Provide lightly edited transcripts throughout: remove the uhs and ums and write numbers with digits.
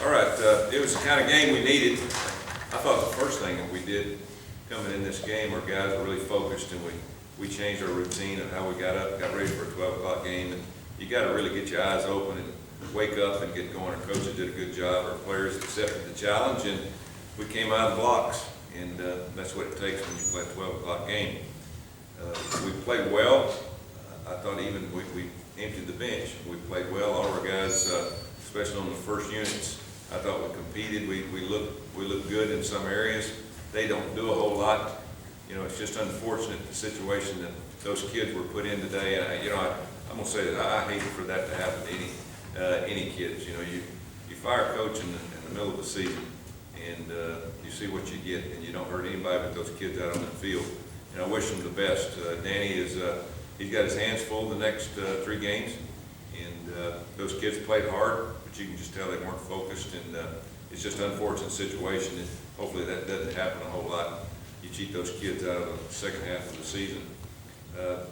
All right, it was the kind of game we needed. I thought the first thing that we did coming in this game, our guys were really focused, and we changed our routine of how we got up, got ready for a 12 o'clock game. And you got to really get your eyes open and wake up and get going. Our coaches did a good job. Our players accepted the challenge, and we came out of the blocks. And that's what it takes when you play a 12 o'clock game. We played well. I thought even we emptied the bench. We played well. All of our guys, especially on the first units, I thought we competed. We looked good in some areas. They don't do a whole lot. You know, it's just unfortunate the situation that those kids were put in today. And I'm gonna say that I hate for that to happen to any kids. You know, you fire a coach in the middle of the season, and you see what you get, and you don't hurt anybody but those kids out on the field. And I wish them the best. Danny he's got his hands full the next 3 games, and those kids played hard, but you can just tell they weren't focused, and it's just an unfortunate situation, and hopefully that doesn't happen a whole lot. You cheat those kids out of the second half of the season.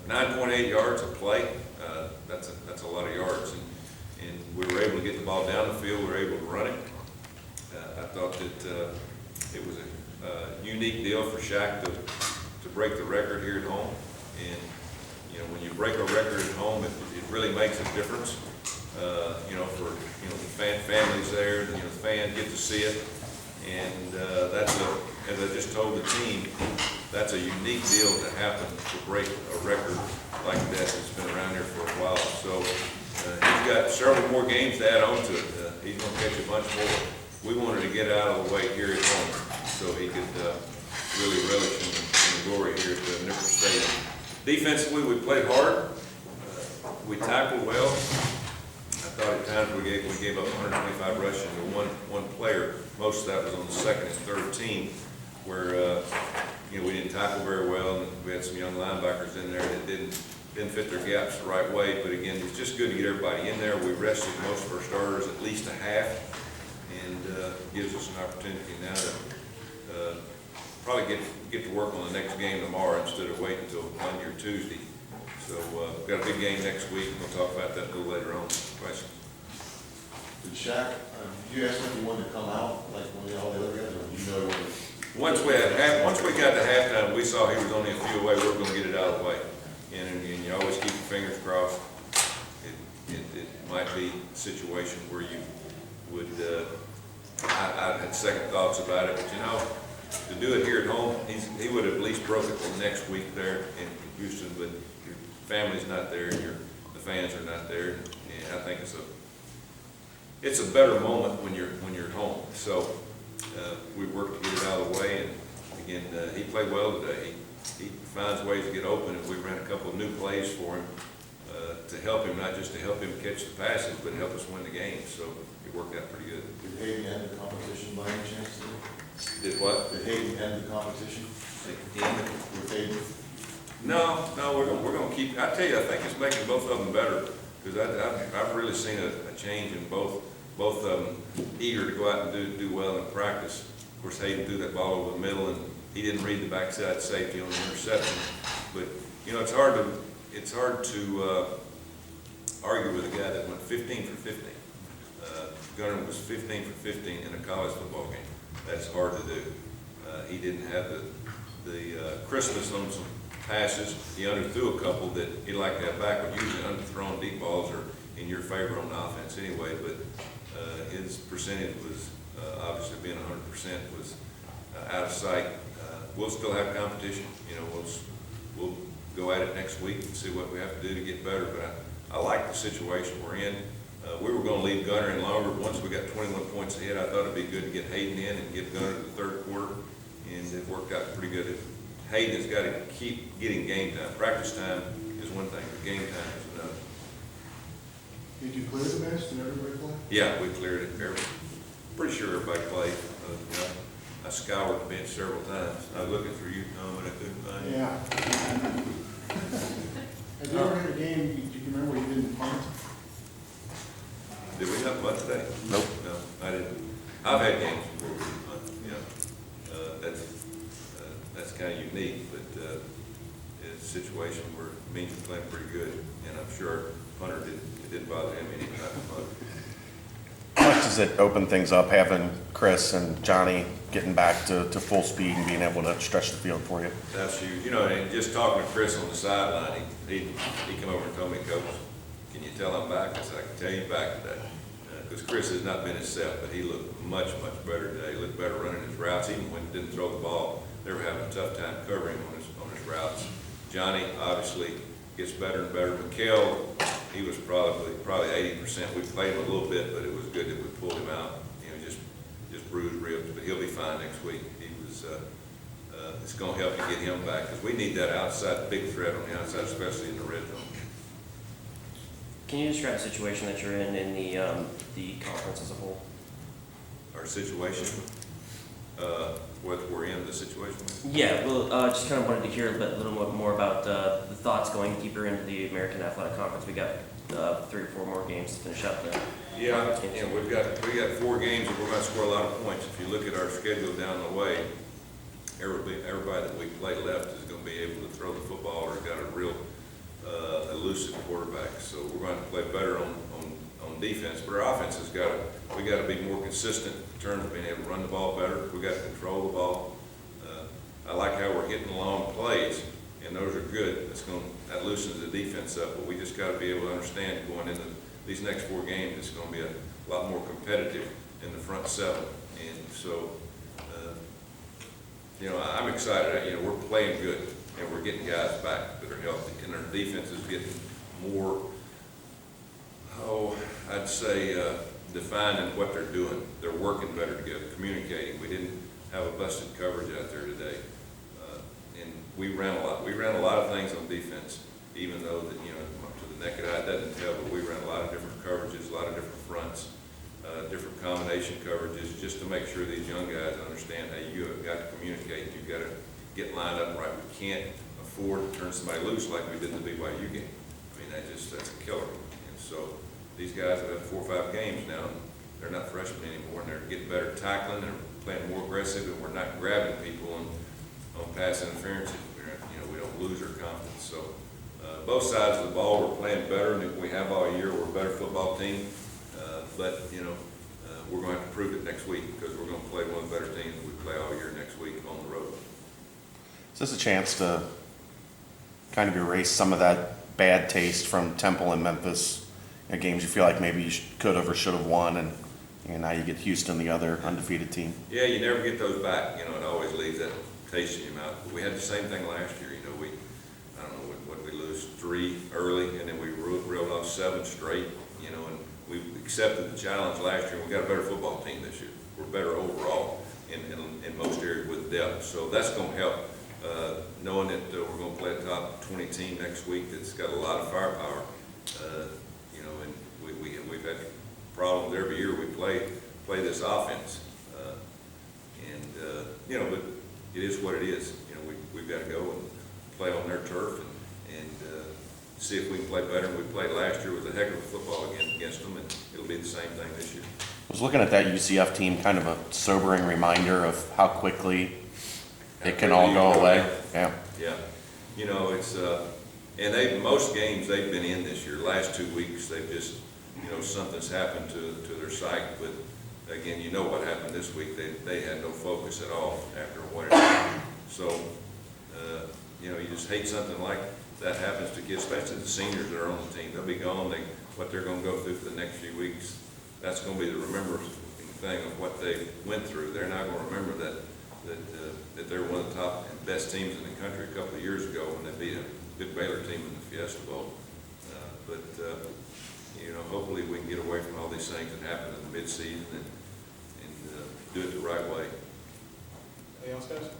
9.8 yards a play, that's a lot of yards, and we were able to get the ball down the field, we were able to run it. I thought that it was a unique deal for Shaq to break the record here at home, and you know, when you break a record at home, it really makes a difference. You know, for the families there, the fans get to see it, and as I just told the team, that's a unique deal to happen, to break a record like that that's been around here for a while. So he's got several more games to add on to it. He's going to catch a bunch more. We wanted to get out of the way here at home so he could really relish in the glory here at the Nippert Stadium. Defensively, we played hard. We tackled well. I thought at times we gave up 125 rushing to one player. Most of that was on the second and third team, where we didn't tackle very well, and we had some young linebackers in there that didn't fit their gaps the right way. But again, it's just good to get everybody in there. We rested most of our starters at least a half, and gives us an opportunity now to probably get to work on the next game tomorrow instead of waiting until Monday or Tuesday. So we've got a big game next week. We'll talk about that a little later on. Questions? Did Shaq, did you ask him if he wanted to come out like one of all the other guys, or did you know? Once we got to halftime, we saw he was only a few away. We were going to get it out of the way, and you always keep your fingers crossed. It might be a situation where you would. I had second thoughts about it, but to do it here at home, he would have at least broke it the next week there in Houston, but your family's not there, and the fans are not there, and I think it's a better moment when you're at home. So we worked to get it out of the way, and again, he played well today. He finds ways to get open, and we ran a couple of new plays for him to help him, not just to help him catch the passes, but help us win the game. So it worked out pretty good. Did Hayden end the competition by any chance today? Did what? Did Hayden end the competition? With Hayden? No, we're going to keep. I tell you, I think it's making both of them better, because I've really seen a change in both of them, eager to go out and do well in practice. Of course, Hayden threw that ball over the middle, and he didn't read the backside safety on the interception. But it's hard to argue with a guy that went 15 for 15. Gunner was 15 for 15 in a college football game. That's hard to do. He didn't have the crispness on some passes. He underthrew a couple that he'd like to have back, but usually underthrown deep balls are in your favor on offense anyway. But his percentage was obviously being 100% was out of sight. We'll still have competition. We'll go at it next week and see what we have to do to get better. But I like the situation we're in. We were going to leave Gunner in longer. Once we got 21 points ahead, I thought it'd be good to get Hayden in and give Gunner the third quarter, and it worked out pretty good. Hayden has got to keep getting game time. Practice time is one thing, but game time is another. Did you clear the bench? Did everybody play? Yeah, we cleared it. Pretty sure everybody played. I scoured the bench several times. I was looking for you, Tom, but I couldn't find you. Yeah. Have you ever had a game, do you remember where you didn't punt? Did we have fun today? Nope. No, I didn't. I've had games where we fun. That's kind of unique, but it's a situation where it means you're playing pretty good, and I'm sure Hunter didn't bother him any type of fun. How much does does it open things up having Chris and Johnny getting back to full speed and being able to stretch the field for you? That's huge. You know, and just talking to Chris on the sideline, he came over and told me, Coach, can you tell I'm back? I said, I can tell you back today. Because Chris has not been himself, but he looked much, much better today. He looked better running his routes, even when he didn't throw the ball. They were having a tough time covering him on his routes. Johnny obviously gets better and better. Mikhail, he was probably 80%. We played him a little bit, but it was good that we pulled him out. You know, just bruised ribs, but he'll be fine next week. He was. It's going to help to get him back because we need that outside big threat on the outside, especially in the red zone. Can you describe the situation that you're in the conference as a whole? Our situation, what we're in, the situation. Yeah, well, just kind of wanted to hear a little more about the thoughts going deeper into the American Athletic Conference. We got 3 or 4 more games to finish up the Yeah, conference games. we got 4 games and we're going to score a lot of points. If you look at our schedule down the way, everybody that we play left is going to be able to throw the football or got a real elusive quarterback. So we're going to play better on defense, but our offense we got to be more consistent in terms of being able to run the ball better. We got to control the ball. I like how we're hitting long plays, and those are good. That loosens the defense up, but we just got to be able to understand going into these next 4 games, it's going to be a lot more competitive in the front 7. And so, you know, I'm excited. You know, we're playing good, and we're getting guys back that are healthy, and our defense is getting more, I'd say, defined in what they're doing. They're working better together, communicating. We didn't have a busted coverage out there today, and we ran a lot. We ran a lot of things on defense, even though that, you know, to the naked eye it doesn't tell, but we ran a lot of different coverages, a lot of different fronts, different combination coverages, just to make sure these young guys understand, hey, you have got to communicate. You've got to get lined up right. We can't afford to turn somebody loose like we did in the BYU game. I mean, that's a killer. And so these guys have had 4 or 5 games now, and they're not freshmen anymore, and they're getting better at tackling, they're playing more aggressive, and we're not grabbing people on pass interference. You know, we don't lose our confidence. So both sides of the ball, we're playing better than we have all year. We're a better football team, but you know, we're going to have to prove it next week because we're going to play one of the better teams we play all year next week on the road. Is this a chance to kind of erase some of that bad taste from Temple and Memphis, you know, games you feel like maybe you could have or should have won, and now you get Houston, the other undefeated team? Yeah, you never get those back. You know, it always leaves that taste in your mouth. But we had the same thing last year. You know, I don't know, what we lose 3 early, and then we reeled off 7 straight. You know, and we accepted the challenge last year. We got a better football team this year. We're better overall in most areas with depth. So that's going to help. Knowing that we're going to play a top 20 team next week that's got a lot of firepower. You know, and we've had problems every year we play this offense. You know, but it is what it is. You know, we've got to go and play on their turf and see if we can play better. We played last year with a heck of a football against them, and it'll be the same thing this year. I was looking at that UCF team, kind of a sobering reminder of how quickly it can all go away. Yeah. Yeah. You know, it's and most games they've been in this year. Last 2 weeks they've just, you know, something's happened to their psyche. But again, you know what happened this week. They had no focus at all after what happened. So you know, you just hate something like that happens to kids, especially the seniors that are on the team. They'll be gone. What they're going to go through for the next few weeks, that's going to be the remembrance thing of what they went through. They're not going to remember that they were one of the top and best teams in the country a couple of years ago when they beat a good Baylor team in the Fiesta Bowl. But you know, hopefully we can get away from all these things that happen in the midseason and do it the right way. Anything else, guys?